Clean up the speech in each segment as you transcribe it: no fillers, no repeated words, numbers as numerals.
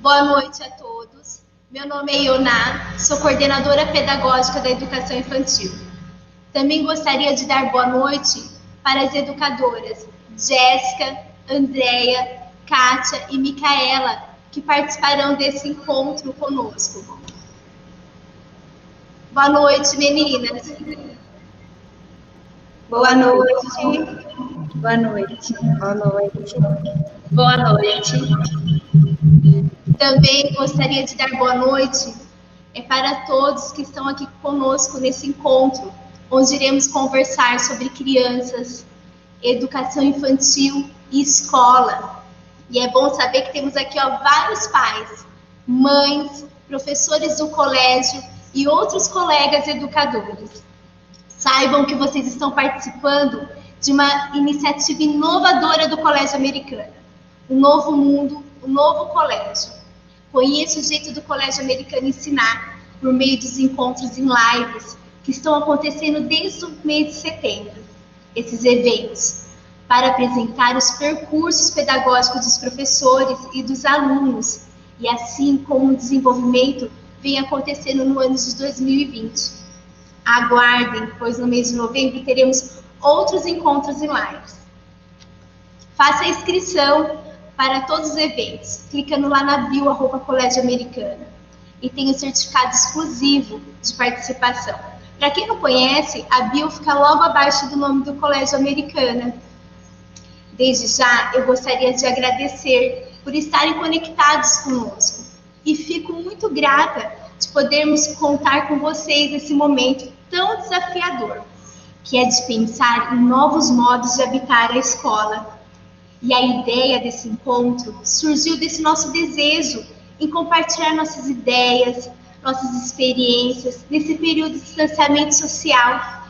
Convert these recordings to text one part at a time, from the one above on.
Boa noite a todos. Meu nome é Ioná, sou coordenadora pedagógica da educação infantil. Também gostaria de dar boa noite para as educadoras Jéssica, Andréia, Kátia e Micaela, que participarão desse encontro conosco. Boa noite, meninas. Boa noite. Boa noite. Boa noite. Boa noite. Também gostaria de dar boa noite para todos que estão aqui conosco nesse encontro, onde iremos conversar sobre crianças, educação infantil e escola. E é bom saber que temos aqui vários pais, mães, professores do colégio e outros colegas educadores. Saibam que vocês estão participando de uma iniciativa inovadora do Colégio Americana, um novo mundo, um novo colégio. Conheça o jeito do Colégio Americano ensinar por meio dos encontros em lives que estão acontecendo desde o mês de setembro. Esses eventos para apresentar os percursos pedagógicos dos professores e dos alunos, e assim como o desenvolvimento vem acontecendo no ano de 2020. Aguardem, pois no mês de novembro teremos outros encontros em lives. Faça a inscrição para todos os eventos, clicando lá na bio @Colégio Americana, e tem o certificado exclusivo de participação. Para quem não conhece, a bio fica logo abaixo do nome do Colégio Americana. Desde já, eu gostaria de agradecer por estarem conectados conosco, e fico muito grata de podermos contar com vocês nesse momento tão desafiador, que é de pensar em novos modos de habitar a escola. E a ideia desse encontro surgiu desse nosso desejo em compartilhar nossas ideias, nossas experiências nesse período de distanciamento social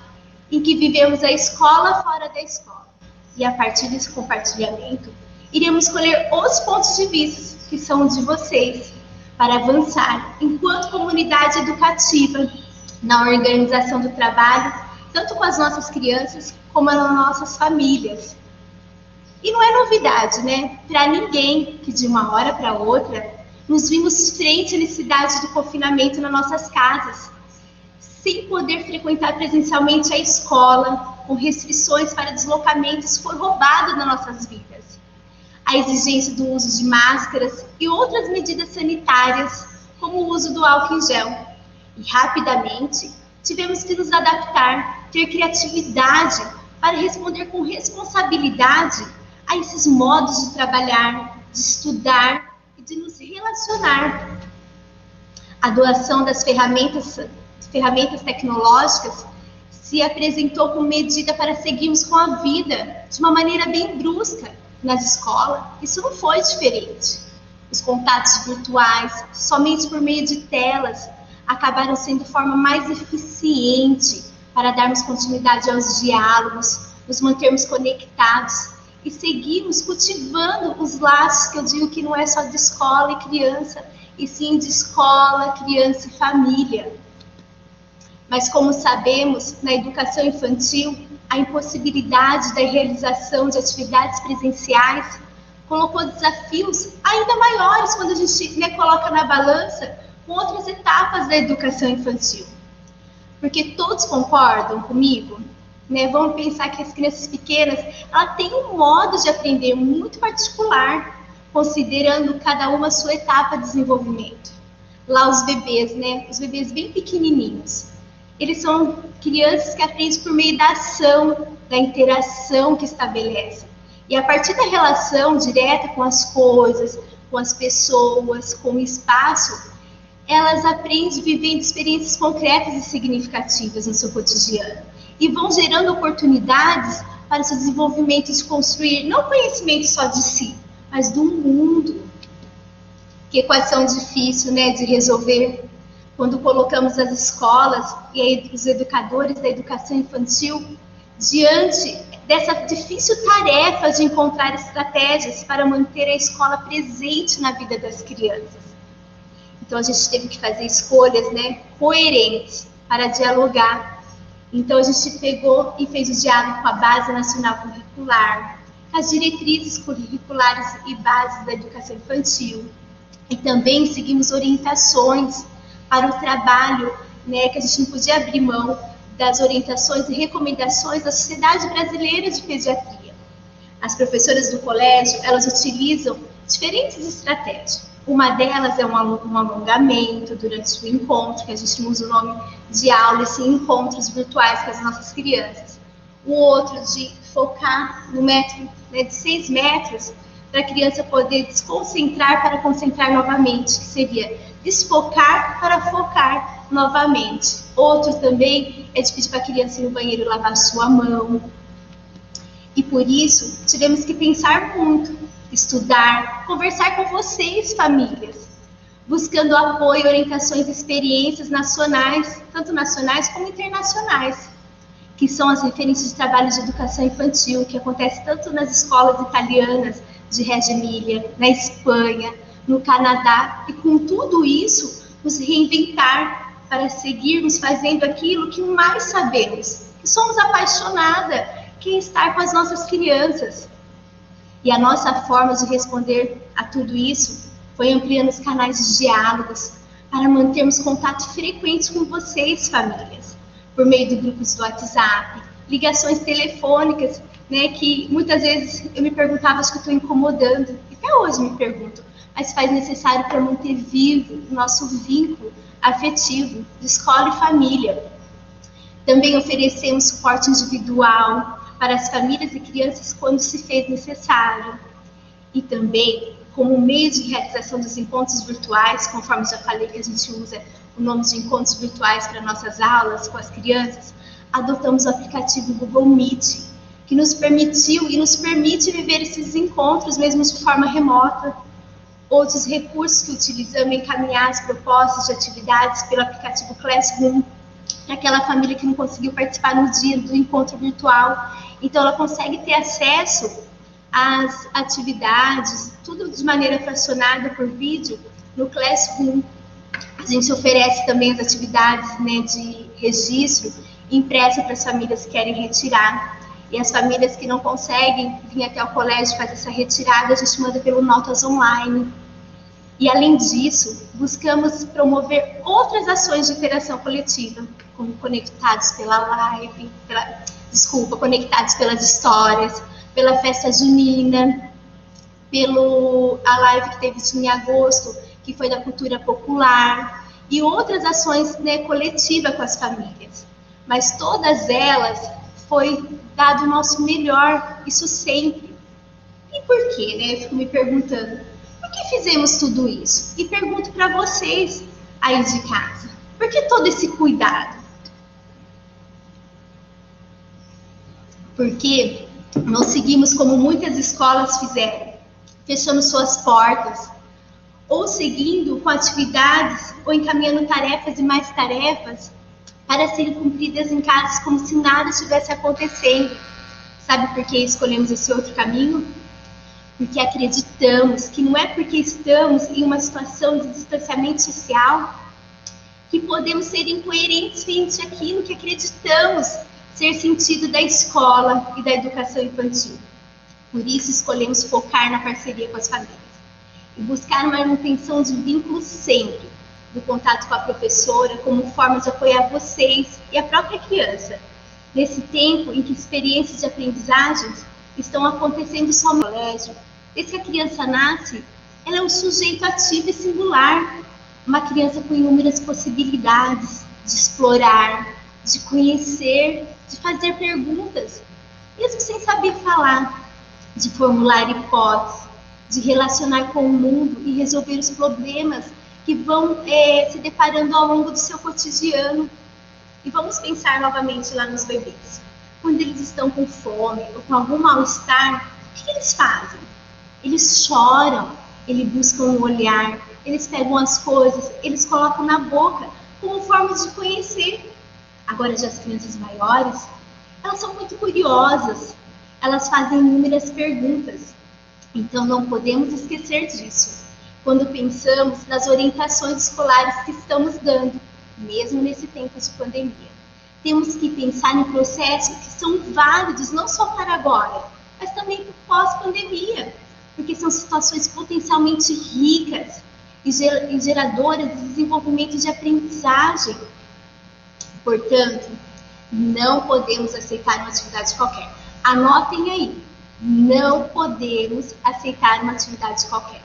em que vivemos a escola fora da escola. E a partir desse compartilhamento, iremos escolher os pontos de vista que são de vocês para avançar enquanto comunidade educativa na organização do trabalho, tanto com as nossas crianças como nas nossas famílias. E não é novidade, né, para ninguém que de uma hora para outra nos vimos frente à necessidade do confinamento nas nossas casas, sem poder frequentar presencialmente a escola, com restrições para deslocamentos, foi roubado nas nossas vidas. A exigência do uso de máscaras e outras medidas sanitárias, como o uso do álcool em gel. E rapidamente tivemos que nos adaptar, ter criatividade para responder com responsabilidade a esses modos de trabalhar, de estudar e de nos relacionar. A doação das ferramentas tecnológicas se apresentou como medida para seguirmos com a vida de uma maneira bem brusca nas escolas. Isso não foi diferente. Os contatos virtuais, somente por meio de telas, acabaram sendo a forma mais eficiente para darmos continuidade aos diálogos, nos mantermos conectados e seguirmos cultivando os laços, que eu digo que não é só de escola e criança, e sim de escola, criança e família. Mas como sabemos, na educação infantil, a impossibilidade da realização de atividades presenciais colocou desafios ainda maiores quando a gente coloca na balança com outras etapas da educação infantil. Porque todos concordam comigo? Vamos pensar que as crianças pequenas, ela tem um modo de aprender muito particular, considerando cada uma a sua etapa de desenvolvimento. Lá os bebês, os bebês bem pequenininhos, eles são crianças que aprendem por meio da ação, da interação que estabelecem. E a partir da relação direta com as coisas, com as pessoas, com o espaço, elas aprendem vivendo experiências concretas e significativas no seu cotidiano. E vão gerando oportunidades para o seu desenvolvimento de construir, não conhecimento só de si, mas do mundo. Que equação difícil, de resolver. Quando colocamos as escolas e os educadores da educação infantil diante dessa difícil tarefa de encontrar estratégias para manter a escola presente na vida das crianças. Então, a gente teve que fazer escolhas, coerentes para dialogar. Então, a gente pegou e fez o diálogo com a Base Nacional Curricular, as diretrizes curriculares e bases da educação infantil, E também seguimos orientações para o trabalho, né, que a gente não podia abrir mão das orientações e recomendações da Sociedade Brasileira de Pediatria. As professoras do colégio, elas utilizam diferentes estratégias. Uma delas é um alongamento durante o encontro, que a gente usa o nome de aula, e encontros virtuais com as nossas crianças. O outro de focar no método, né, de 6 metros, para a criança poder desconcentrar para concentrar novamente, que seria desfocar para focar novamente. Outro também é de pedir para a criança ir no banheiro lavar sua mão. E por isso, tivemos que pensar muito, estudar, conversar com vocês, famílias, buscando apoio, orientações e experiências nacionais, tanto nacionais como internacionais, que são as referências de trabalho de educação infantil, que acontece tanto nas escolas italianas de Reggio Emília, na Espanha, no Canadá, e com tudo isso, nos reinventar para seguirmos fazendo aquilo que mais sabemos, que somos apaixonadas, que é estar com as nossas crianças. E a nossa forma de responder a tudo isso foi ampliando os canais de diálogos para mantermos contato frequente com vocês, famílias, por meio de grupos do WhatsApp, ligações telefônicas, né, que muitas vezes eu me perguntava, acho que estou incomodando, e até hoje me pergunto, mas faz necessário para manter vivo o nosso vínculo afetivo de escola e família. Também oferecemos suporte individual para as famílias e crianças quando se fez necessário. E também, como meio de realização dos encontros virtuais, conforme já falei que a gente usa o nome de encontros virtuais para nossas aulas com as crianças, adotamos o aplicativo Google Meet, que nos permitiu e nos permite viver esses encontros mesmo de forma remota. Outros recursos que utilizamos em encaminhar as propostas de atividades pelo aplicativo Classroom, para aquela família que não conseguiu participar no dia do encontro virtual. Então, ela consegue ter acesso às atividades, tudo de maneira fracionada por vídeo, no Classroom. A gente oferece também as atividades, né, de registro impressa para as famílias que querem retirar. E as famílias que não conseguem vir até o colégio fazer essa retirada, a gente manda pelo Notas Online. E, além disso, buscamos promover outras ações de interação coletiva, como conectados pela live, conectados pelas histórias, pela festa junina, a live que teve em agosto, que foi da cultura popular, e outras ações, né, coletivas com as famílias. Mas todas elas foi dado o nosso melhor, isso sempre. E por quê, né? Eu fico me perguntando, por que fizemos tudo isso? E pergunto para vocês aí de casa, por que todo esse cuidado? Porque nós seguimos como muitas escolas fizeram, fechando suas portas, ou seguindo com atividades, ou encaminhando tarefas e mais tarefas, para serem cumpridas em casa como se nada estivesse acontecendo. Sabe por que escolhemos esse outro caminho? Porque acreditamos que não é porque estamos em uma situação de distanciamento social que podemos ser incoerentes frente àquilo que acreditamos ser sentido da escola e da educação infantil. Por isso, escolhemos focar na parceria com as famílias e buscar uma manutenção de vínculo sempre, do contato com a professora, como forma de apoiar vocês e a própria criança, nesse tempo em que experiências de aprendizagens estão acontecendo só no colégio. Desde que a criança nasce, ela é um sujeito ativo e singular, uma criança com inúmeras possibilidades de explorar, de conhecer, de fazer perguntas, mesmo sem saber falar, de formular hipóteses, de relacionar com o mundo e resolver os problemas que vão se deparando ao longo do seu cotidiano. E vamos pensar novamente lá nos bebês. Quando eles estão com fome ou com algum mal-estar, o que eles fazem? Eles choram, eles buscam um olhar, eles pegam as coisas, eles colocam na boca como forma de conhecer. Agora, já as crianças maiores, elas são muito curiosas, elas fazem inúmeras perguntas. Então, não podemos esquecer disso quando pensamos nas orientações escolares que estamos dando, mesmo nesse tempo de pandemia. Temos que pensar em processos que são válidos não só para agora, mas também para o pós-pandemia, porque são situações potencialmente ricas e geradora de desenvolvimento de aprendizagem. Portanto, não podemos aceitar uma atividade qualquer. Anotem aí, não podemos aceitar uma atividade qualquer.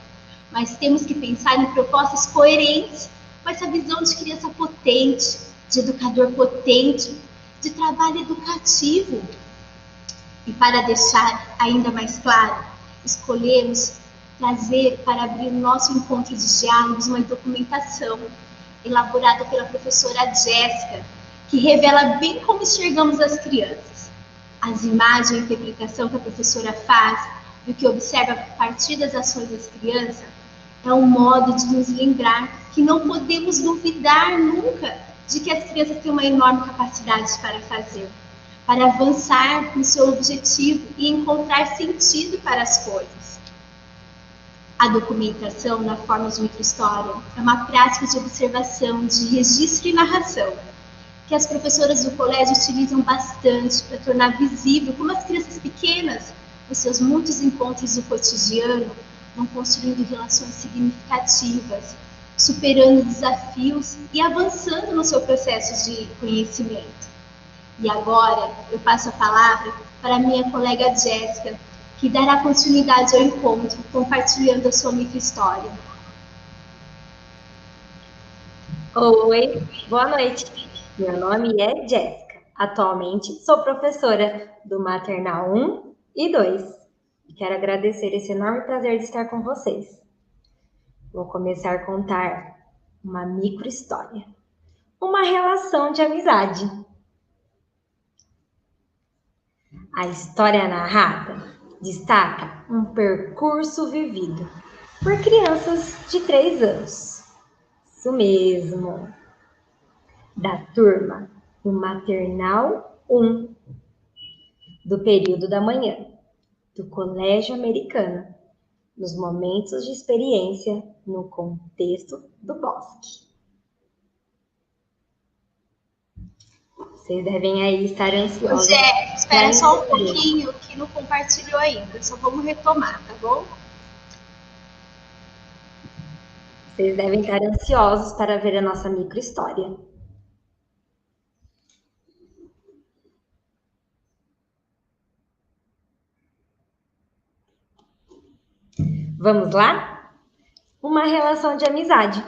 Mas temos que pensar em propostas coerentes com essa visão de criança potente, de educador potente, de trabalho educativo. E para deixar ainda mais claro, escolhemos trazer para abrir o nosso encontro de diálogos uma documentação elaborada pela professora Jéssica, que revela bem como enxergamos as crianças. As imagens e a interpretação que a professora faz do que observa a partir das ações das crianças é um modo de nos lembrar que não podemos duvidar nunca de que as crianças têm uma enorme capacidade para fazer, para avançar no seu objetivo e encontrar sentido para as coisas. A documentação na forma de microhistória é uma prática de observação, de registro e narração, que as professoras do colégio utilizam bastante para tornar visível como as crianças pequenas, nos seus muitos encontros do cotidiano, vão construindo relações significativas, superando desafios e avançando no seu processo de conhecimento. E agora eu passo a palavra para a minha colega Jéssica, que dará continuidade ao encontro, compartilhando a sua microhistória. Oi, boa noite. Meu nome é Jéssica. Atualmente sou professora do Maternal 1 e 2. E quero agradecer esse enorme prazer de estar com vocês. Vou começar a contar uma microhistória. Uma relação de amizade. A história narrada destaca um percurso vivido por crianças de 3 anos. Isso mesmo. Da turma do Maternal 1, do período da manhã, do Colégio Americano, nos momentos de experiência no contexto do bosque. Vocês devem aí estar ansiosos. Jé, espera só um pouquinho que não compartilhou ainda, só vamos retomar, tá bom? Vocês devem estar ansiosos para ver a nossa microhistória. Vamos lá? Uma relação de amizade.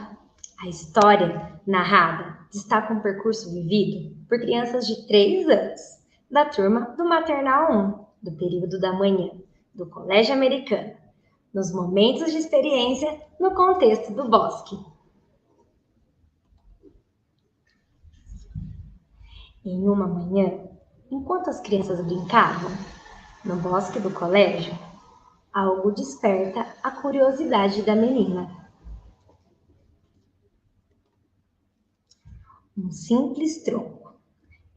A história narrada destaca um percurso vivido por crianças de 3 anos, da turma do Maternal 1, do período da manhã, do Colégio Americano, nos momentos de experiência no contexto do bosque. Em uma manhã, enquanto as crianças brincavam no bosque do colégio, algo desperta a curiosidade da menina. Um simples tronco,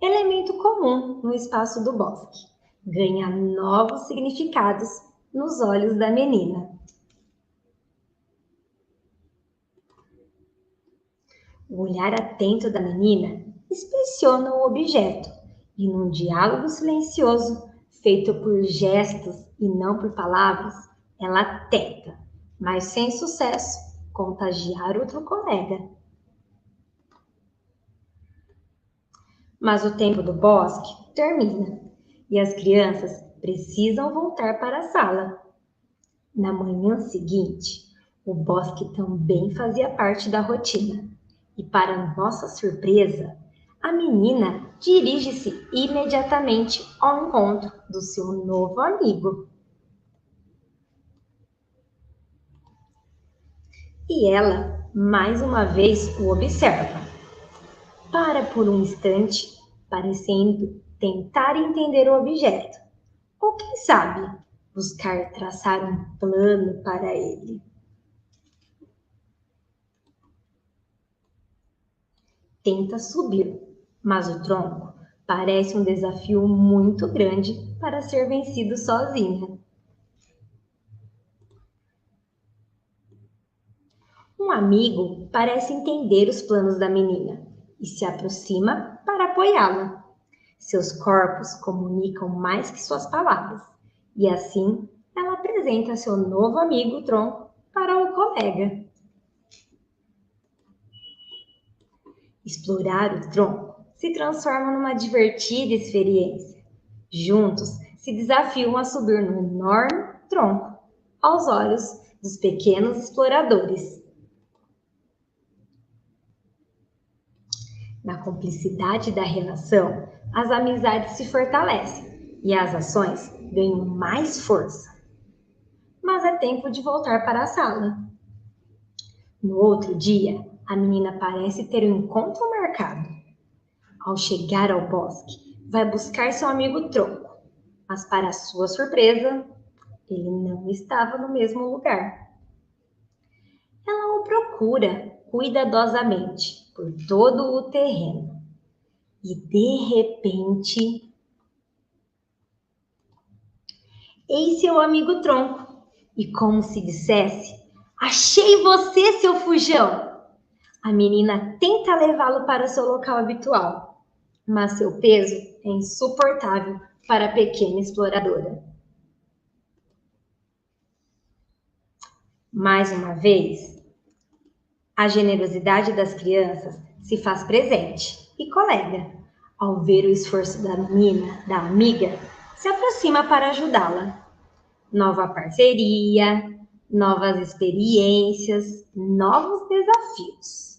elemento comum no espaço do bosque, ganha novos significados nos olhos da menina. O olhar atento da menina inspeciona o objeto e, num diálogo silencioso, feito por gestos e não por palavras, ela tenta, mas sem sucesso, contagiar outro colega. Mas o tempo do bosque termina e as crianças precisam voltar para a sala. Na manhã seguinte, o bosque também fazia parte da rotina. E, para nossa surpresa, a menina dirige-se imediatamente ao encontro do seu novo amigo. E ela, mais uma vez, o observa. Para por um instante, parecendo tentar entender o objeto, ou quem sabe, buscar traçar um plano para ele. Tenta subir, mas o tronco parece um desafio muito grande para ser vencido sozinha. Um amigo parece entender os planos da menina e se aproxima para apoiá-la. Seus corpos comunicam mais que suas palavras, e assim ela apresenta seu novo amigo tronco para o colega. Explorar o tronco se transforma numa divertida experiência. Juntos, se desafiam a subir no enorme tronco, aos olhos dos pequenos exploradores. Na cumplicidade da relação, as amizades se fortalecem e as ações ganham mais força. Mas é tempo de voltar para a sala. No outro dia, a menina parece ter um encontro marcado. Ao chegar ao bosque, vai buscar seu amigo tronco, mas para sua surpresa, ele não estava no mesmo lugar. Ela o procura cuidadosamente por todo o terreno e, de repente, eis seu amigo tronco e, como se dissesse: "Achei você, seu fujão!" A menina tenta levá-lo para seu local habitual, mas seu peso é insuportável para a pequena exploradora. Mais uma vez, a generosidade das crianças se faz presente e colega. Ao ver o esforço da menina, da amiga, se aproxima para ajudá-la. Nova parceria, novas experiências, novos desafios.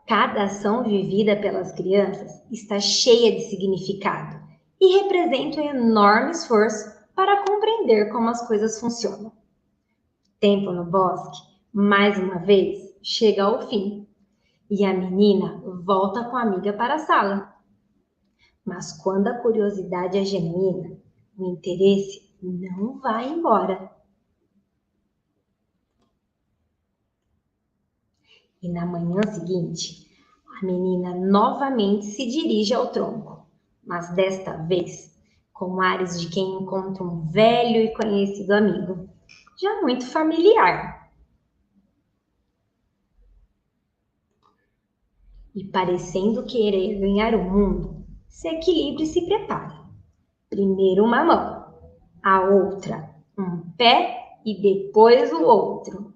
Cada ação vivida pelas crianças está cheia de significado e representa um enorme esforço para compreender como as coisas funcionam. O tempo no bosque, mais uma vez, chega ao fim e a menina volta com a amiga para a sala. Mas quando a curiosidade é genuína, o interesse não vai embora. E na manhã seguinte, a menina novamente se dirige ao tronco, mas desta vez com ares de quem encontra um velho e conhecido amigo, já muito familiar. E parecendo querer ganhar o mundo, se equilibra e se prepara. Primeiro uma mão, a outra um pé e depois o outro.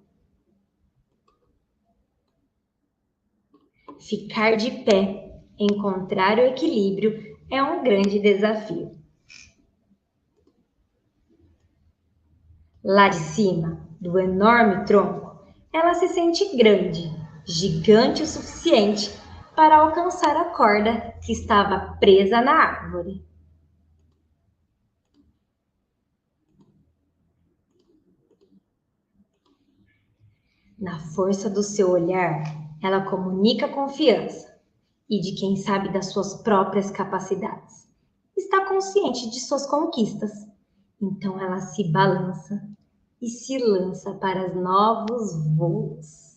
Ficar de pé, encontrar o equilíbrio é um grande desafio. Lá de cima, do enorme tronco, ela se sente grande, gigante o suficiente para alcançar a corda que estava presa na árvore. Na força do seu olhar, ela comunica confiança e de quem sabe das suas próprias capacidades. Está consciente de suas conquistas. Então ela se balança e se lança para os novos voos.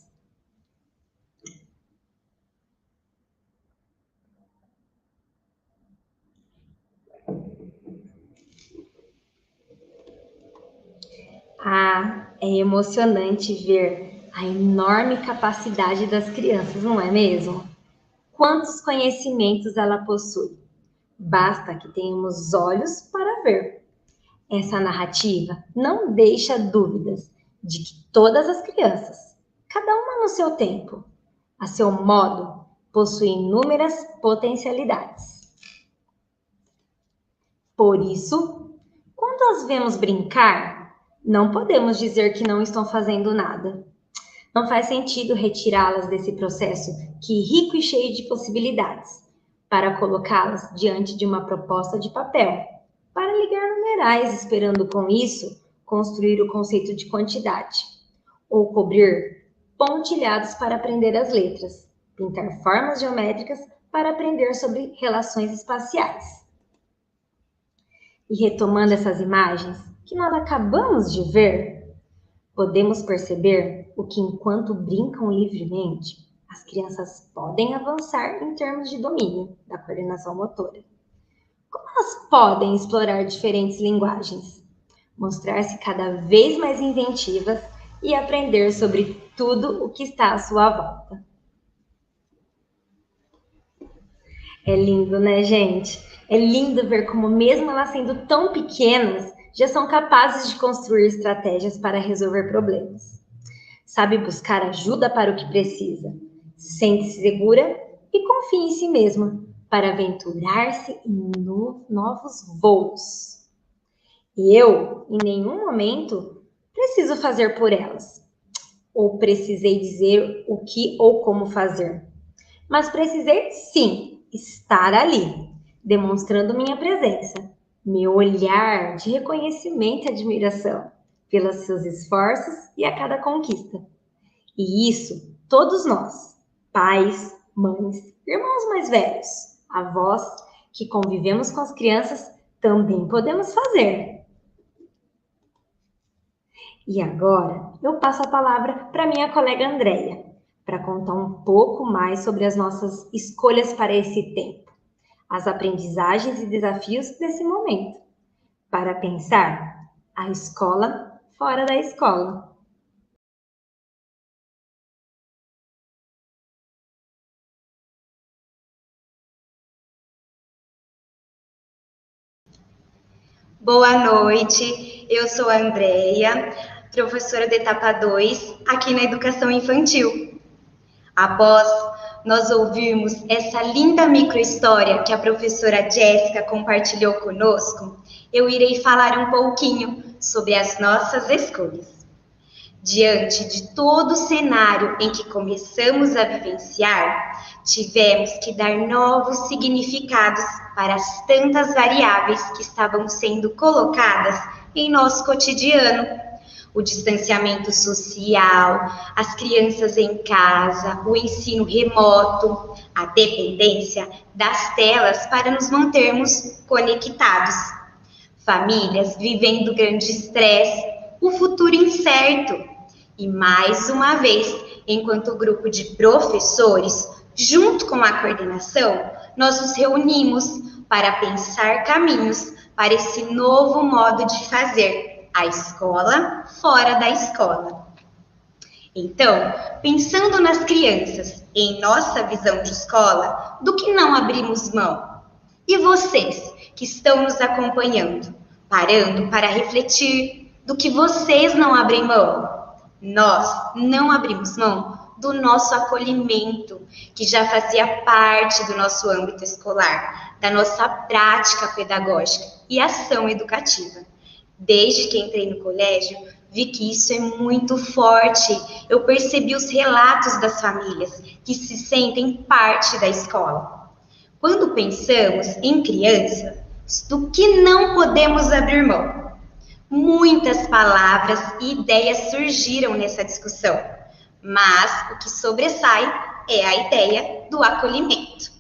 É emocionante ver a enorme capacidade das crianças, não é mesmo? Quantos conhecimentos ela possui. Basta que tenhamos olhos para ver. Essa narrativa não deixa dúvidas de que todas as crianças, cada uma no seu tempo, a seu modo, possuem inúmeras potencialidades. Por isso, quando as vemos brincar, não podemos dizer que não estão fazendo nada. Não faz sentido retirá-las desse processo que é rico e cheio de possibilidades, para colocá-las diante de uma proposta de papel, para ligar numerais, esperando com isso construir o conceito de quantidade, ou cobrir pontilhados para aprender as letras, pintar formas geométricas para aprender sobre relações espaciais. E retomando essas imagens que nós acabamos de ver, podemos perceber o que, enquanto brincam livremente, as crianças podem avançar em termos de domínio da coordenação motora. Como elas podem explorar diferentes linguagens, mostrar-se cada vez mais inventivas e aprender sobre tudo o que está à sua volta. É lindo, né, gente? É lindo ver como, mesmo elas sendo tão pequenas, já são capazes de construir estratégias para resolver problemas. sabe buscar ajuda para o que precisa, sente-se segura e confia em si mesma para aventurar-se em novos voos. E eu, em nenhum momento, preciso fazer por elas, ou precisei dizer o que ou como fazer. Mas precisei, sim, estar ali, demonstrando minha presença, meu olhar de reconhecimento e admiração pelos seus esforços e a cada conquista. E isso, todos nós, pais, mães, irmãos mais velhos, avós, que convivemos com as crianças, também podemos fazer. E agora eu passo a palavra para minha colega Andréia, para contar um pouco mais sobre as nossas escolhas para esse tempo, as aprendizagens e desafios desse momento, para pensar a escola fora da escola. Boa noite, eu sou a Andréia, professora da etapa 2, aqui na Educação Infantil. Após nós ouvirmos essa linda microhistória que a professora Jéssica compartilhou conosco, eu irei falar um pouquinho sobre as nossas escolhas. Diante de todo o cenário em que começamos a vivenciar, tivemos que dar novos significados para as tantas variáveis que estavam sendo colocadas em nosso cotidiano. O distanciamento social, as crianças em casa, o ensino remoto, a dependência das telas para nos mantermos conectados. Famílias vivendo grande estresse, o futuro incerto. E mais uma vez, enquanto grupo de professores, junto com a coordenação, nós nos reunimos para pensar caminhos para esse novo modo de fazer a escola fora da escola. Então, pensando nas crianças, em nossa visão de escola, do que não abrimos mão? E vocês, que estão nos acompanhando, parando para refletir do que vocês não abrem mão? Nós não abrimos mão do nosso acolhimento, que já fazia parte do nosso âmbito escolar, da nossa prática pedagógica e ação educativa. Desde que entrei no colégio, vi que isso é muito forte. Eu percebi os relatos das famílias que se sentem parte da escola. Quando pensamos em crianças, do que não podemos abrir mão? Muitas palavras e ideias surgiram nessa discussão, mas o que sobressai é a ideia do acolhimento.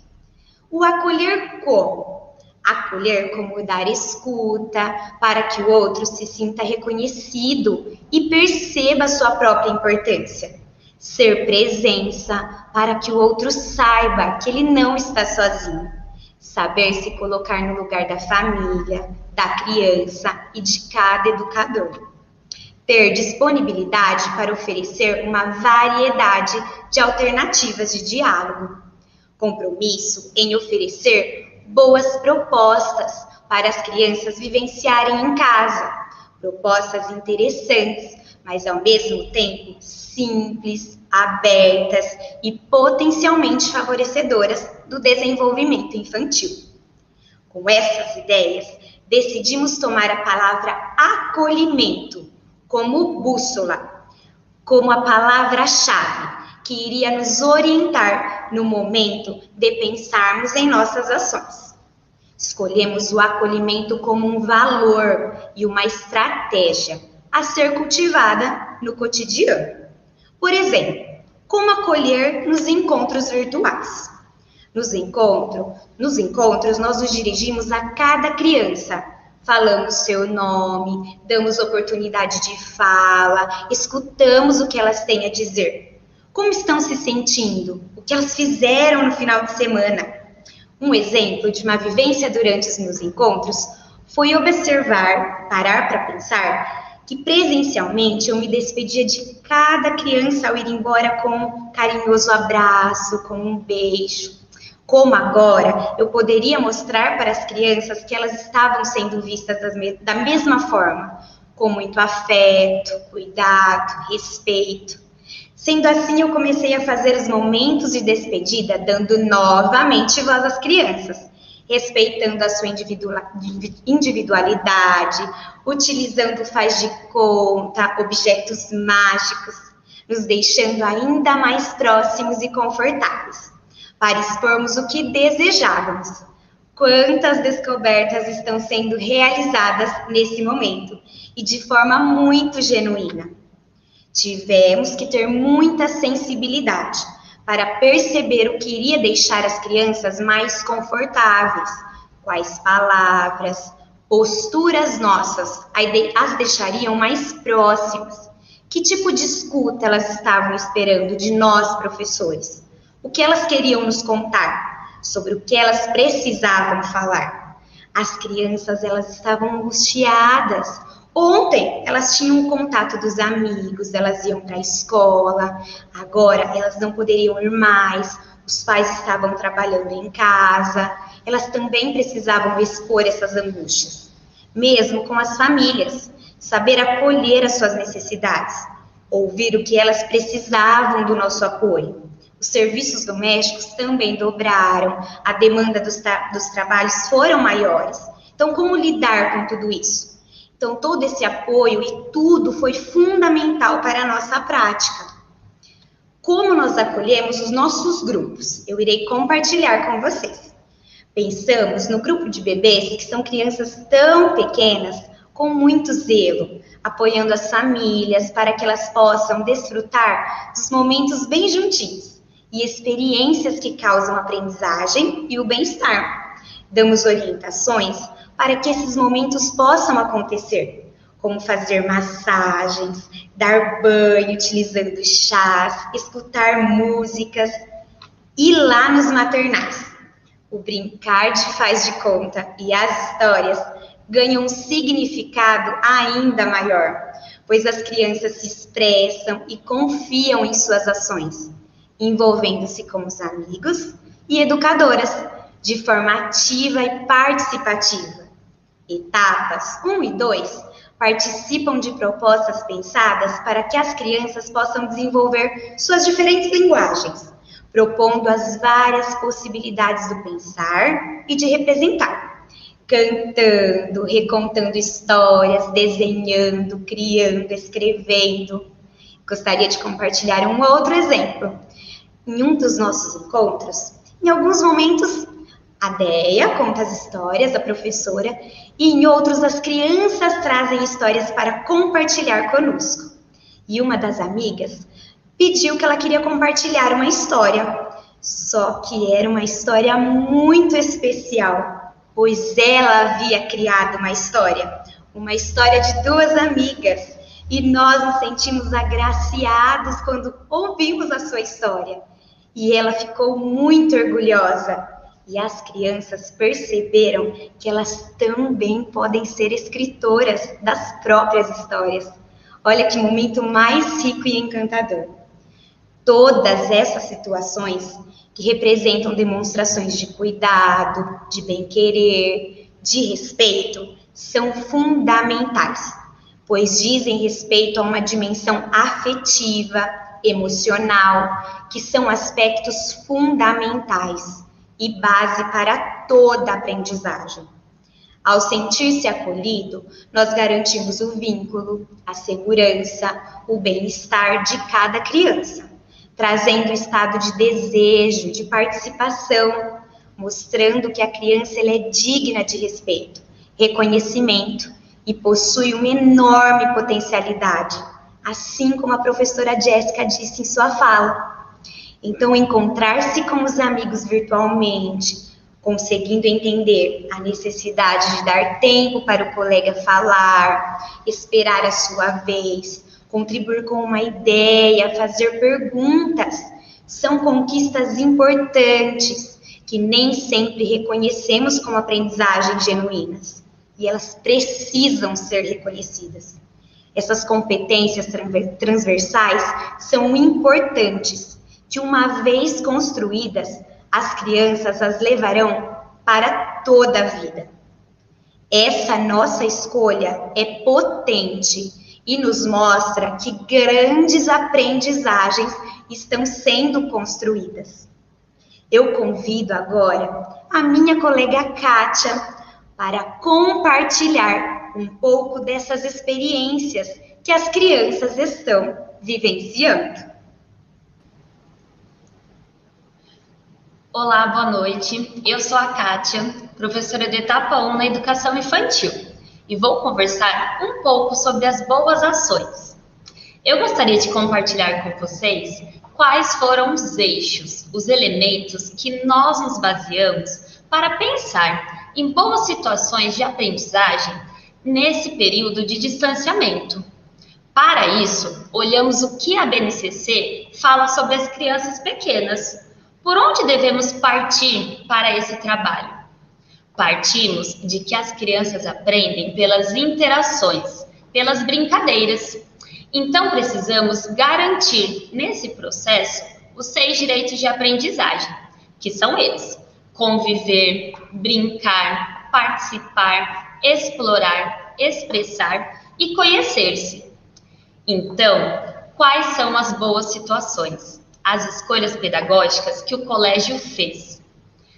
O acolher como? Acolher como dar escuta para que o outro se sinta reconhecido e perceba sua própria importância. Ser presença para que o outro saiba que ele não está sozinho. Saber se colocar no lugar da família, da criança e de cada educador. Ter disponibilidade para oferecer uma variedade de alternativas de diálogo. Compromisso em oferecer boas propostas para as crianças vivenciarem em casa. Propostas interessantes, mas ao mesmo tempo simples, abertas e potencialmente favorecedoras do desenvolvimento infantil. Com essas ideias, decidimos tomar a palavra acolhimento como bússola, como a palavra-chave que iria nos orientar no momento de pensarmos em nossas ações. Escolhemos o acolhimento como um valor e uma estratégia a ser cultivada no cotidiano. Por exemplo, como acolher nos encontros virtuais. Nos encontros, nós nos dirigimos a cada criança, falamos seu nome, damos oportunidade de fala, escutamos o que elas têm a dizer. Como estão se sentindo? O que elas fizeram no final de semana? Um exemplo de uma vivência durante os meus encontros foi observar, parar para pensar, que presencialmente eu me despedia de cada criança ao ir embora com um carinhoso abraço, com um beijo. Como agora eu poderia mostrar para as crianças que elas estavam sendo vistas da mesma forma, com muito afeto, cuidado, respeito. Sendo assim, eu comecei a fazer os momentos de despedida, dando novamente voz às crianças, respeitando a sua individualidade, utilizando faz de conta, objetos mágicos, nos deixando ainda mais próximos e confortáveis, para expormos o que desejávamos. Quantas descobertas estão sendo realizadas nesse momento, e de forma muito genuína. Tivemos que ter muita sensibilidade para perceber o que iria deixar as crianças mais confortáveis, quais palavras, posturas nossas as deixariam mais próximas, que tipo de escuta elas estavam esperando de nós, professores, o que elas queriam nos contar, sobre o que elas precisavam falar. As crianças, elas estavam angustiadas. Ontem, elas tinham o contato dos amigos, elas iam para a escola, agora elas não poderiam ir mais, os pais estavam trabalhando em casa, elas também precisavam expor essas angústias, mesmo com as famílias, saber acolher as suas necessidades, ouvir o que elas precisavam do nosso apoio. Os serviços domésticos também dobraram, a demanda dos trabalhos foram maiores. Então, como lidar com tudo isso? Então, todo esse apoio e tudo foi fundamental para a nossa prática. Como nós acolhemos os nossos grupos? Eu irei compartilhar com vocês. Pensamos no grupo de bebês, que são crianças tão pequenas, com muito zelo, apoiando as famílias para que elas possam desfrutar dos momentos bem juntinhos e experiências que causam aprendizagem e o bem-estar. Damos orientações para que esses momentos possam acontecer, como fazer massagens, dar banho utilizando chás, escutar músicas, ir lá nos maternais. O brincar de faz de conta e as histórias ganham um significado ainda maior, pois as crianças se expressam e confiam em suas ações, envolvendo-se com os amigos e educadoras, de forma ativa e participativa. Etapas 1 e 2 participam de propostas pensadas para que as crianças possam desenvolver suas diferentes linguagens, propondo as várias possibilidades do pensar e de representar, cantando, recontando histórias, desenhando, criando, escrevendo. Gostaria de compartilhar um outro exemplo. Em um dos nossos encontros, em alguns momentos, a Deia conta as histórias, a professora, e em outros as crianças trazem histórias para compartilhar conosco. E uma das amigas pediu que ela queria compartilhar uma história, só que era uma história muito especial, pois ela havia criado uma história de 2 amigas, e nós nos sentimos agraciados quando ouvimos a sua história. E ela ficou muito orgulhosa. E as crianças perceberam que elas também podem ser escritoras das próprias histórias. Olha que momento mais rico e encantador. Todas essas situações que representam demonstrações de cuidado, de bem-querer, de respeito, são fundamentais, pois dizem respeito a uma dimensão afetiva, emocional, que são aspectos fundamentais e base para toda a aprendizagem. Ao sentir-se acolhido, nós garantimos o vínculo, a segurança, o bem-estar de cada criança, trazendo o estado de desejo, de participação, mostrando que a criança ela é digna de respeito, reconhecimento e possui uma enorme potencialidade, assim como a professora Jéssica disse em sua fala. Então, encontrar-se com os amigos virtualmente, conseguindo entender a necessidade de dar tempo para o colega falar, esperar a sua vez, contribuir com uma ideia, fazer perguntas, são conquistas importantes que nem sempre reconhecemos como aprendizagens genuínas, e elas precisam ser reconhecidas. Essas competências transversais são importantes, que uma vez construídas, as crianças as levarão para toda a vida. Essa nossa escolha é potente e nos mostra que grandes aprendizagens estão sendo construídas. Eu convido agora a minha colega Kátia para compartilhar um pouco dessas experiências que as crianças estão vivenciando. Olá, boa noite. Eu sou a Kátia, professora de etapa 1 na educação infantil, e vou conversar um pouco sobre as boas ações. Eu gostaria de compartilhar com vocês quais foram os eixos, os elementos que nós nos baseamos para pensar em boas situações de aprendizagem nesse período de distanciamento. Para isso, olhamos o que a BNCC fala sobre as crianças pequenas. Por onde devemos partir para esse trabalho? Partimos de que as crianças aprendem pelas interações, pelas brincadeiras. Então, precisamos garantir, nesse processo, os 6 direitos de aprendizagem, que são eles: conviver, brincar, participar, explorar, expressar e conhecer-se. Então, quais são as boas situações? As escolhas pedagógicas que o colégio fez.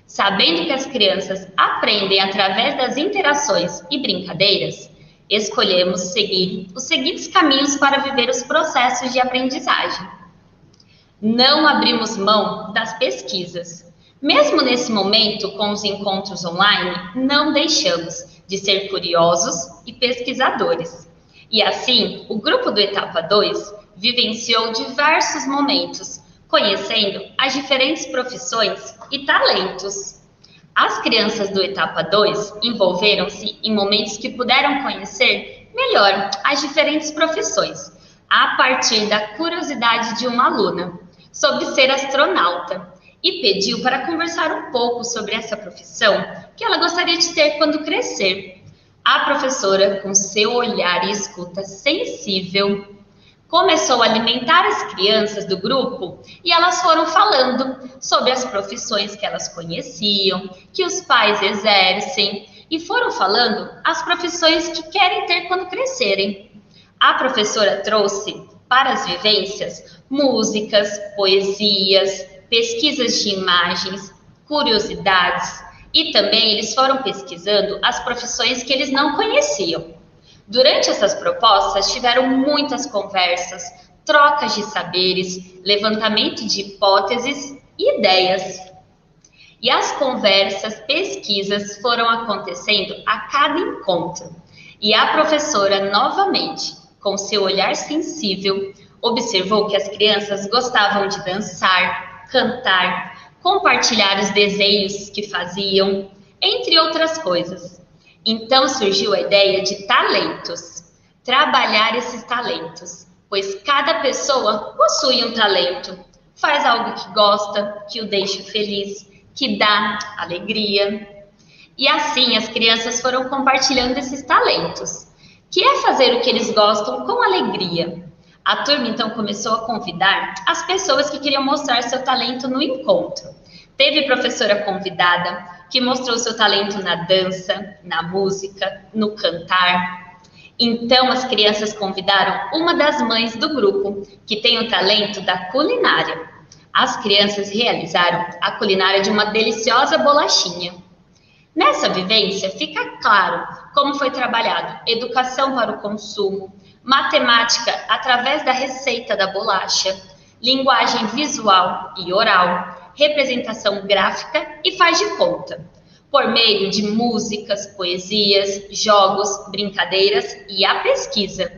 Sabendo que as crianças aprendem através das interações e brincadeiras, escolhemos seguir os seguintes caminhos para viver os processos de aprendizagem. Não abrimos mão das pesquisas. Mesmo nesse momento, com os encontros online, não deixamos de ser curiosos e pesquisadores. E assim, o grupo do Etapa 2 vivenciou diversos momentos, conhecendo as diferentes profissões e talentos. As crianças do Etapa 2 envolveram-se em momentos que puderam conhecer melhor as diferentes profissões, a partir da curiosidade de uma aluna sobre ser astronauta, e pediu para conversar um pouco sobre essa profissão que ela gostaria de ter quando crescer. A professora, com seu olhar e escuta sensível, começou a alimentar as crianças do grupo e elas foram falando sobre as profissões que elas conheciam, que os pais exercem, e foram falando as profissões que querem ter quando crescerem. A professora trouxe para as vivências músicas, poesias, pesquisas de imagens, curiosidades, e também eles foram pesquisando as profissões que eles não conheciam. Durante essas propostas, tiveram muitas conversas, trocas de saberes, levantamento de hipóteses e ideias. E as conversas, pesquisas foram acontecendo a cada encontro. E a professora, novamente, com seu olhar sensível, observou que as crianças gostavam de dançar, cantar, compartilhar os desenhos que faziam, entre outras coisas. Então surgiu a ideia de talentos, trabalhar esses talentos, pois cada pessoa possui um talento, faz algo que gosta, que o deixa feliz, que dá alegria. E assim as crianças foram compartilhando esses talentos, que é fazer o que eles gostam com alegria. A turma então começou a convidar as pessoas que queriam mostrar seu talento no encontro. Teve professora convidada que mostrou seu talento na dança, na música, no cantar. Então, as crianças convidaram uma das mães do grupo, que tem o talento da culinária. As crianças realizaram a culinária de uma deliciosa bolachinha. Nessa vivência, fica claro como foi trabalhado educação para o consumo, matemática através da receita da bolacha, linguagem visual e oral, representação gráfica e faz de conta, por meio de músicas, poesias, jogos, brincadeiras e a pesquisa.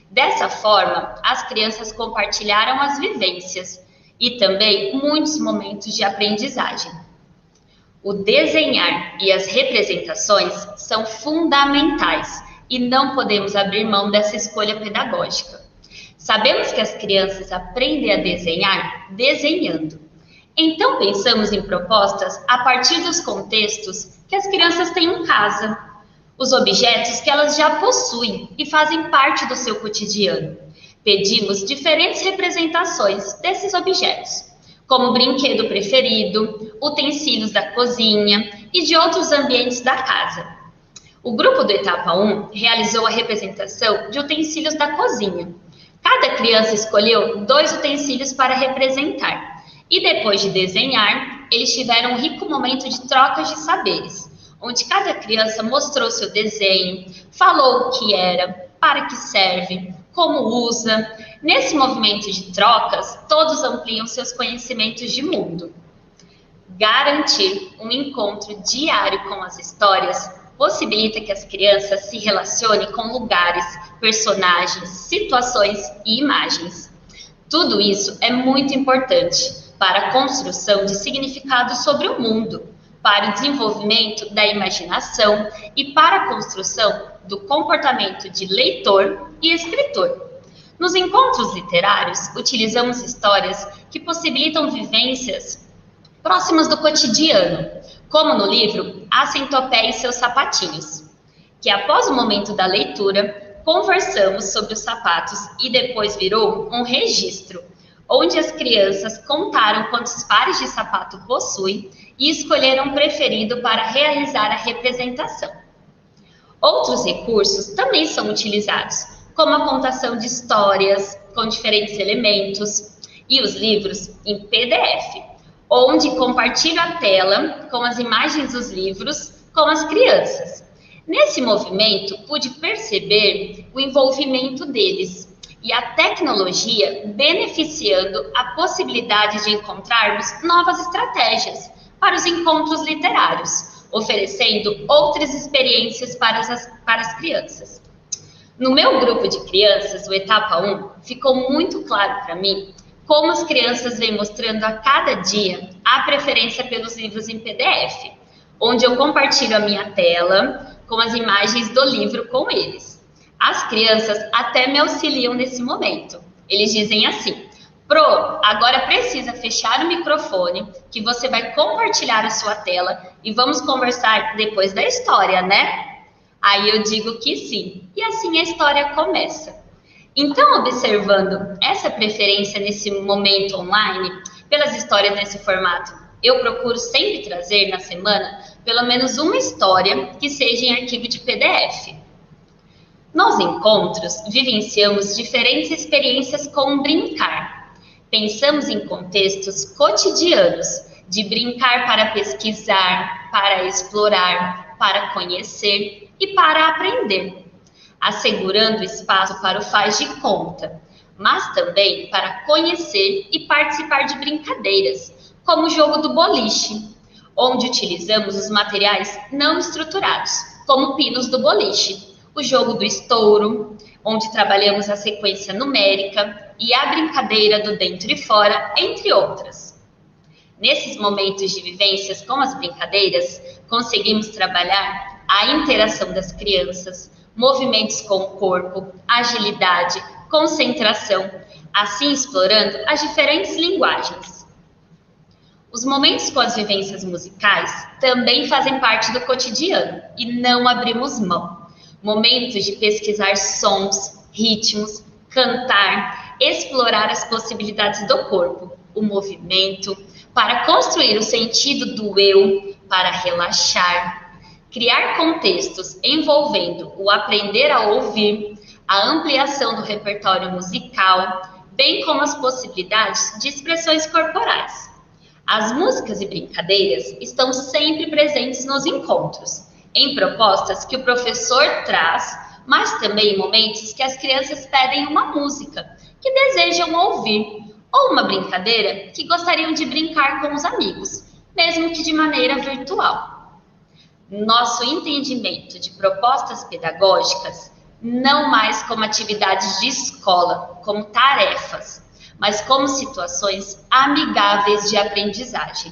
Dessa forma, as crianças compartilharam as vivências e também muitos momentos de aprendizagem. O desenhar e as representações são fundamentais e não podemos abrir mão dessa escolha pedagógica. Sabemos que as crianças aprendem a desenhar desenhando. Então, pensamos em propostas a partir dos contextos que as crianças têm em casa, os objetos que elas já possuem e fazem parte do seu cotidiano. Pedimos diferentes representações desses objetos, como o brinquedo preferido, utensílios da cozinha e de outros ambientes da casa. O grupo do Etapa 1 realizou a representação de utensílios da cozinha. Cada criança escolheu 2 utensílios para representar. E depois de desenhar, eles tiveram um rico momento de trocas de saberes, onde cada criança mostrou seu desenho, falou o que era, para que serve, como usa. Nesse movimento de trocas, todos ampliam seus conhecimentos de mundo. Garantir um encontro diário com as histórias possibilita que as crianças se relacionem com lugares, personagens, situações e imagens. Tudo isso é muito importante para a construção de significados sobre o mundo, para o desenvolvimento da imaginação e para a construção do comportamento de leitor e escritor. Nos encontros literários, utilizamos histórias que possibilitam vivências próximas do cotidiano, como no livro A Centopeia e seus Sapatinhos, que após o momento da leitura, conversamos sobre os sapatos e depois virou um registro, onde as crianças contaram quantos pares de sapato possuem e escolheram o preferido para realizar a representação. Outros recursos também são utilizados, como a contação de histórias com diferentes elementos e os livros em PDF, onde compartilho a tela com as imagens dos livros com as crianças. Nesse movimento, pude perceber o envolvimento deles e a tecnologia beneficiando a possibilidade de encontrarmos novas estratégias para os encontros literários, oferecendo outras experiências para as crianças. No meu grupo de crianças, o Etapa 1, ficou muito claro para mim como as crianças vêm mostrando a cada dia a preferência pelos livros em PDF, onde eu compartilho a minha tela com as imagens do livro com eles. As crianças até me auxiliam nesse momento. Eles dizem assim: Pro, agora precisa fechar o microfone, que você vai compartilhar a sua tela e vamos conversar depois da história, né? Aí eu digo que sim, e assim a história começa. Então, observando essa preferência nesse momento online, pelas histórias nesse formato, eu procuro sempre trazer na semana pelo menos uma história que seja em arquivo de PDF. Nos encontros, vivenciamos diferentes experiências com brincar. Pensamos em contextos cotidianos, de brincar para pesquisar, para explorar, para conhecer e para aprender, assegurando espaço para o faz de conta, mas também para conhecer e participar de brincadeiras, como o jogo do boliche, onde utilizamos os materiais não estruturados, como pinos do boliche, o jogo do estouro, onde trabalhamos a sequência numérica e a brincadeira do dentro e fora, entre outras. Nesses momentos de vivências com as brincadeiras, conseguimos trabalhar a interação das crianças, movimentos com o corpo, agilidade, concentração, assim explorando as diferentes linguagens. Os momentos com as vivências musicais também fazem parte do cotidiano e não abrimos mão. Momentos de pesquisar sons, ritmos, cantar, explorar as possibilidades do corpo, o movimento, para construir o sentido do eu, para relaxar, criar contextos envolvendo o aprender a ouvir, a ampliação do repertório musical, bem como as possibilidades de expressões corporais. As músicas e brincadeiras estão sempre presentes nos encontros, em propostas que o professor traz, mas também em momentos que as crianças pedem uma música que desejam ouvir, ou uma brincadeira que gostariam de brincar com os amigos, mesmo que de maneira virtual. Nosso entendimento de propostas pedagógicas não mais como atividades de escola, como tarefas, mas como situações amigáveis de aprendizagem,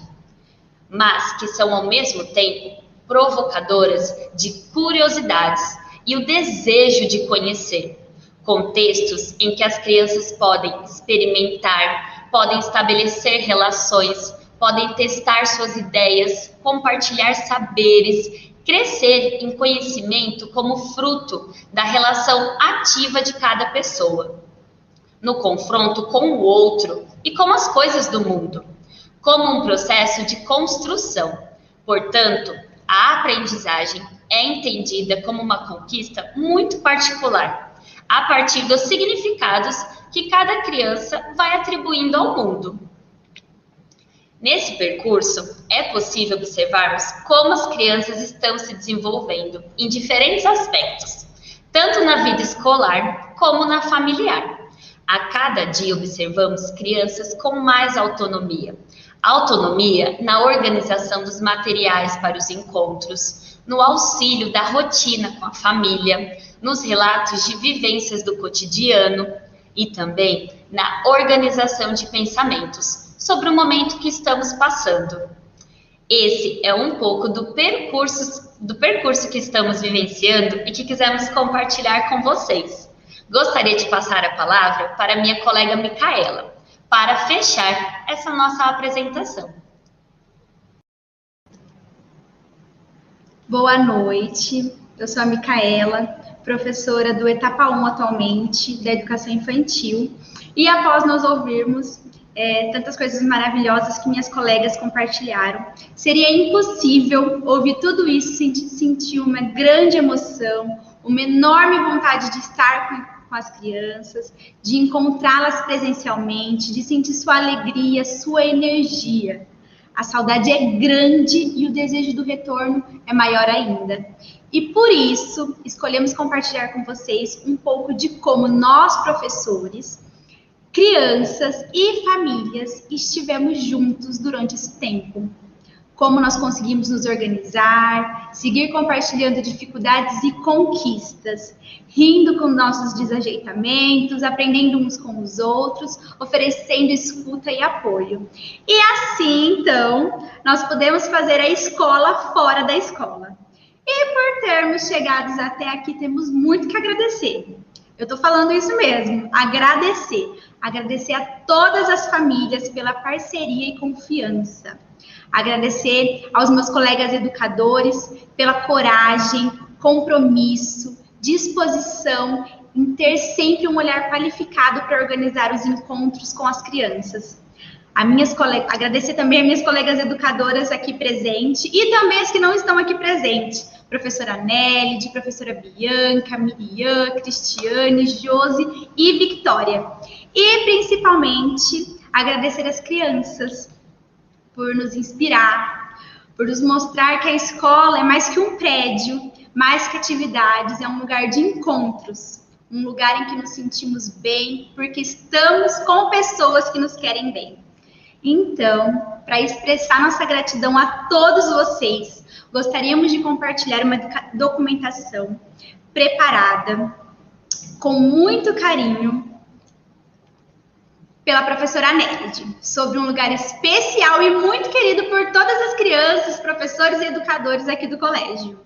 mas que são ao mesmo tempo provocadoras de curiosidades e o desejo de conhecer, contextos em que as crianças podem experimentar, podem estabelecer relações, podem testar suas ideias, compartilhar saberes, crescer em conhecimento como fruto da relação ativa de cada pessoa, no confronto com o outro e com as coisas do mundo, como um processo de construção. Portanto, a aprendizagem é entendida como uma conquista muito particular, a partir dos significados que cada criança vai atribuindo ao mundo. Nesse percurso, é possível observarmos como as crianças estão se desenvolvendo em diferentes aspectos, tanto na vida escolar como na familiar. A cada dia observamos crianças com mais autonomia. Autonomia na organização dos materiais para os encontros, no auxílio da rotina com a família, nos relatos de vivências do cotidiano e também na organização de pensamentos sobre o momento que estamos passando. Esse é um pouco do percurso que estamos vivenciando e que quisemos compartilhar com vocês. Gostaria de passar a palavra para minha colega Micaela, para fechar essa nossa apresentação. Boa noite, eu sou a Micaela, professora do Etapa 1 atualmente, da Educação Infantil, e após nós ouvirmos tantas coisas maravilhosas que minhas colegas compartilharam, seria impossível ouvir tudo isso sem sentir uma grande emoção, uma enorme vontade de estar com as crianças, de encontrá-las presencialmente, de sentir sua alegria, sua energia. A saudade é grande e o desejo do retorno é maior ainda. E por isso, escolhemos compartilhar com vocês um pouco de como nós, professores, crianças e famílias estivemos juntos durante esse tempo. Como nós conseguimos nos organizar, seguir compartilhando dificuldades e conquistas, rindo com nossos desajeitamentos, aprendendo uns com os outros, oferecendo escuta e apoio. E assim, então, nós podemos fazer a escola fora da escola. E por termos chegados até aqui, temos muito que agradecer. Eu estou falando isso mesmo, agradecer. Agradecer a todas as famílias pela parceria e confiança. Agradecer aos meus colegas educadores pela coragem, compromisso, disposição em ter sempre um olhar qualificado para organizar os encontros com as crianças. Agradecer também às minhas colegas educadoras aqui presentes e também as que não estão aqui presentes. Professora Nelly, professora Bianca, Miriam, Cristiane, Josi e Victória. E, principalmente, agradecer às crianças por nos inspirar, por nos mostrar que a escola é mais que um prédio, mais que atividades, é um lugar de encontros, um lugar em que nos sentimos bem, porque estamos com pessoas que nos querem bem. Então, para expressar nossa gratidão a todos vocês, gostaríamos de compartilhar uma documentação preparada com muito carinho pela professora Nélide, sobre um lugar especial e muito querido por todas as crianças, professores e educadores aqui do colégio.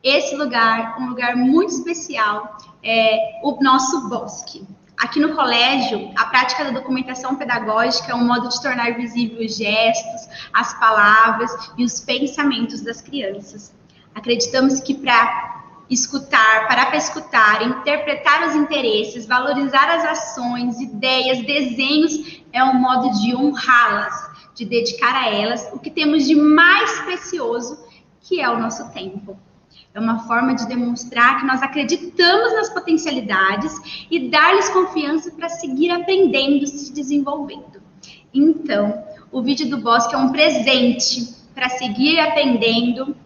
Esse lugar, um lugar muito especial, é o nosso bosque. Aqui no colégio, a prática da documentação pedagógica é um modo de tornar visível os gestos, as palavras e os pensamentos das crianças. Acreditamos que para escutar, interpretar os interesses, valorizar as ações, ideias, desenhos, é um modo de honrá-las, de dedicar a elas o que temos de mais precioso, que é o nosso tempo. É uma forma de demonstrar que nós acreditamos nas potencialidades e dar-lhes confiança para seguir aprendendo, se desenvolvendo. Então, o vídeo do Bosque é um presente para seguir aprendendo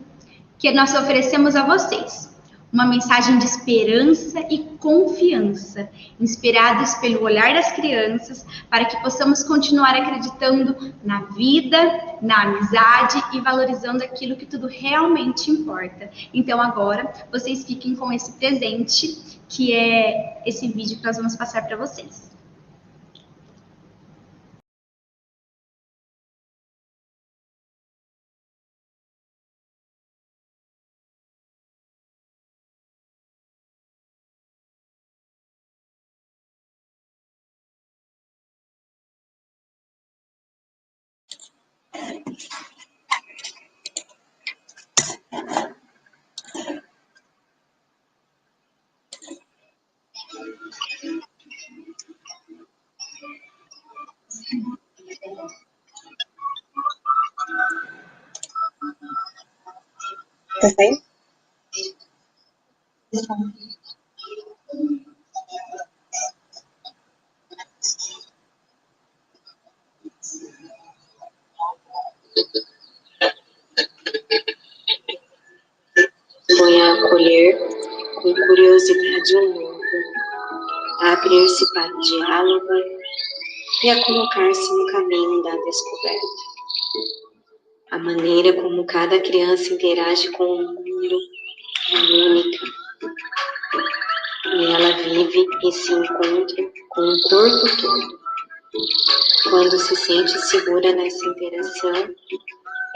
que nós oferecemos a vocês. Uma mensagem de esperança e confiança, inspirados pelo olhar das crianças, para que possamos continuar acreditando na vida, na amizade e valorizando aquilo que tudo realmente importa. Então agora, vocês fiquem com esse presente, que é esse vídeo que nós vamos passar para vocês. Tá bem? Foi a acolher com curiosidade um novo, a abrir-se para o diálogo e a colocar-se no caminho da descoberta. A maneira como cada criança interage com o mundo é única. E ela vive e se encontra com o corpo todo. Quando se sente segura nessa interação,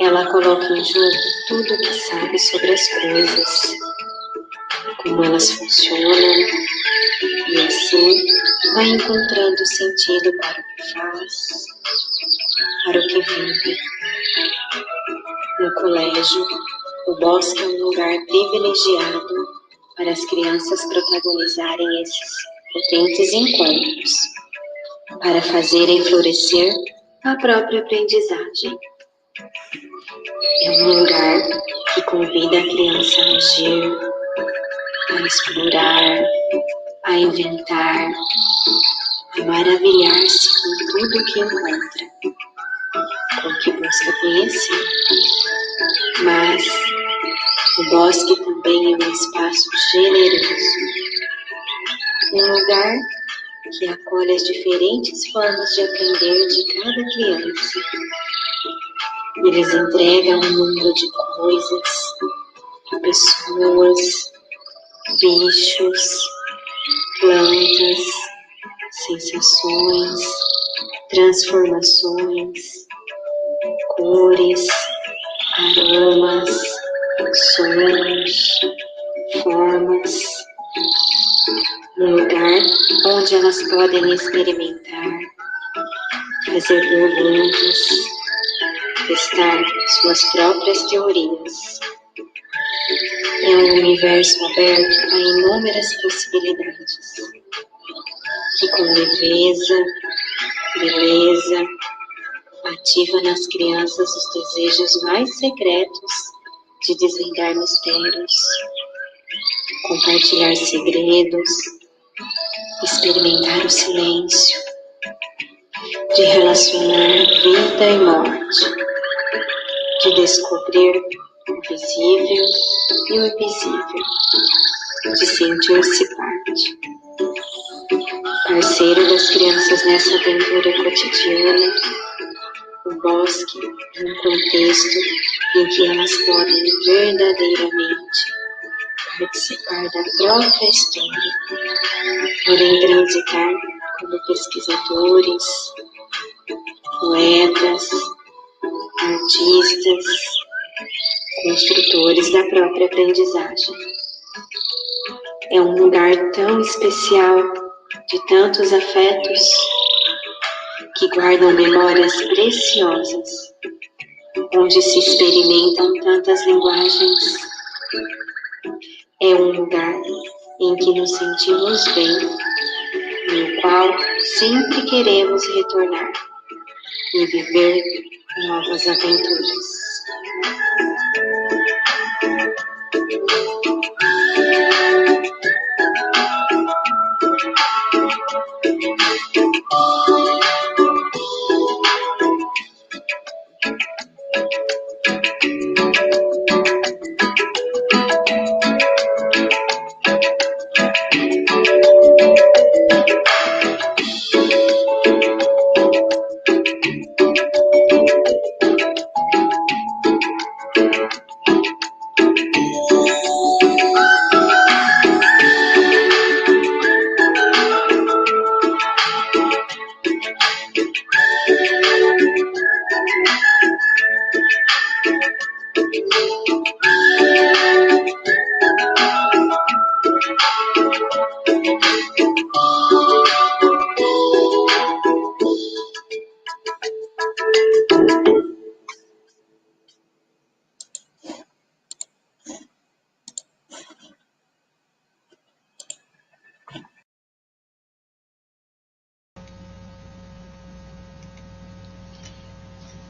ela coloca em jogo tudo o que sabe sobre as coisas, como elas funcionam, e assim vai encontrando sentido para o que faz, para o que vive. No colégio, o bosque é um lugar privilegiado para as crianças protagonizarem esses potentes encontros, para fazerem florescer a própria aprendizagem. É um lugar que convida a criança a agir, a explorar, a inventar, a maravilhar-se com tudo que encontra, com o que busca conhecer. Mas o bosque também é um espaço generoso, um lugar que acolhe as diferentes formas de aprender de cada criança. Eles entregam um mundo de coisas, pessoas, bichos, plantas, sensações, transformações, cores, aromas, sons, formas. Um lugar onde elas podem experimentar, fazer perguntas, testar suas próprias teorias. É um universo aberto a inúmeras possibilidades, que com leveza, beleza, ativa nas crianças os desejos mais secretos de desvendar mistérios, compartilhar segredos, experimentar o silêncio, de relacionar vida e morte, de descobrir o visível e o invisível, de sentir-se parte. Parceiro das crianças nessa aventura cotidiana, o bosque é um contexto em que elas podem verdadeiramente participar da própria história, porém transitar como pesquisadores, poetas, artistas, construtores da própria aprendizagem. É um lugar tão especial, de tantos afetos, que guardam memórias preciosas, onde se experimentam tantas linguagens. É um lugar em que nos sentimos bem, no qual sempre queremos retornar e viver novas aventuras.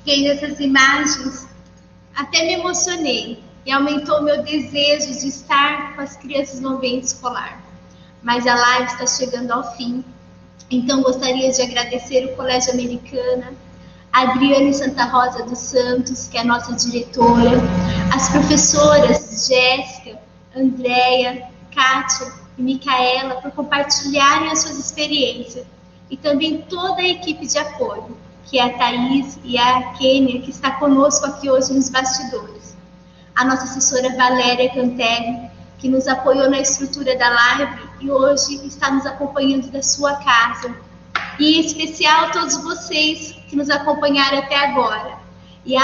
Vendo essas imagens, até me emocionei, e aumentou meu desejo de estar com as crianças no ambiente escolar. Mas a live está chegando ao fim, então gostaria de agradecer o Colégio Americana, a Adriane Santa Rosa dos Santos, que é a nossa diretora, as professoras Jéssica, Andréia, Kátia e Micaela por compartilharem as suas experiências, e também toda a equipe de apoio, que é a Thaís e a Kênia, que está conosco aqui hoje nos bastidores. A nossa assessora Valéria Cantelli, que nos apoiou na estrutura da live e hoje está nos acompanhando da sua casa. E em especial todos vocês que nos acompanharam até agora. E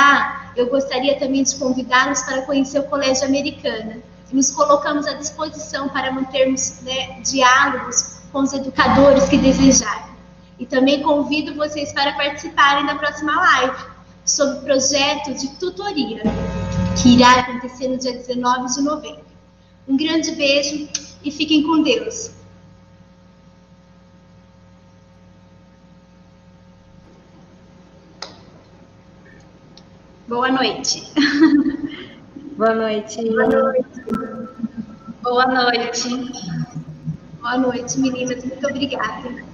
eu gostaria também de convidá-los para conhecer o Colégio Americana. Nos colocamos à disposição para mantermos, diálogos com os educadores que desejarem. E também convido vocês para participarem da próxima live sobre o projeto de tutoria, que irá acontecer no dia 19 de novembro. Um grande beijo e fiquem com Deus. Boa noite. Boa noite. Boa noite. Boa noite. Boa noite, meninas. Muito obrigada.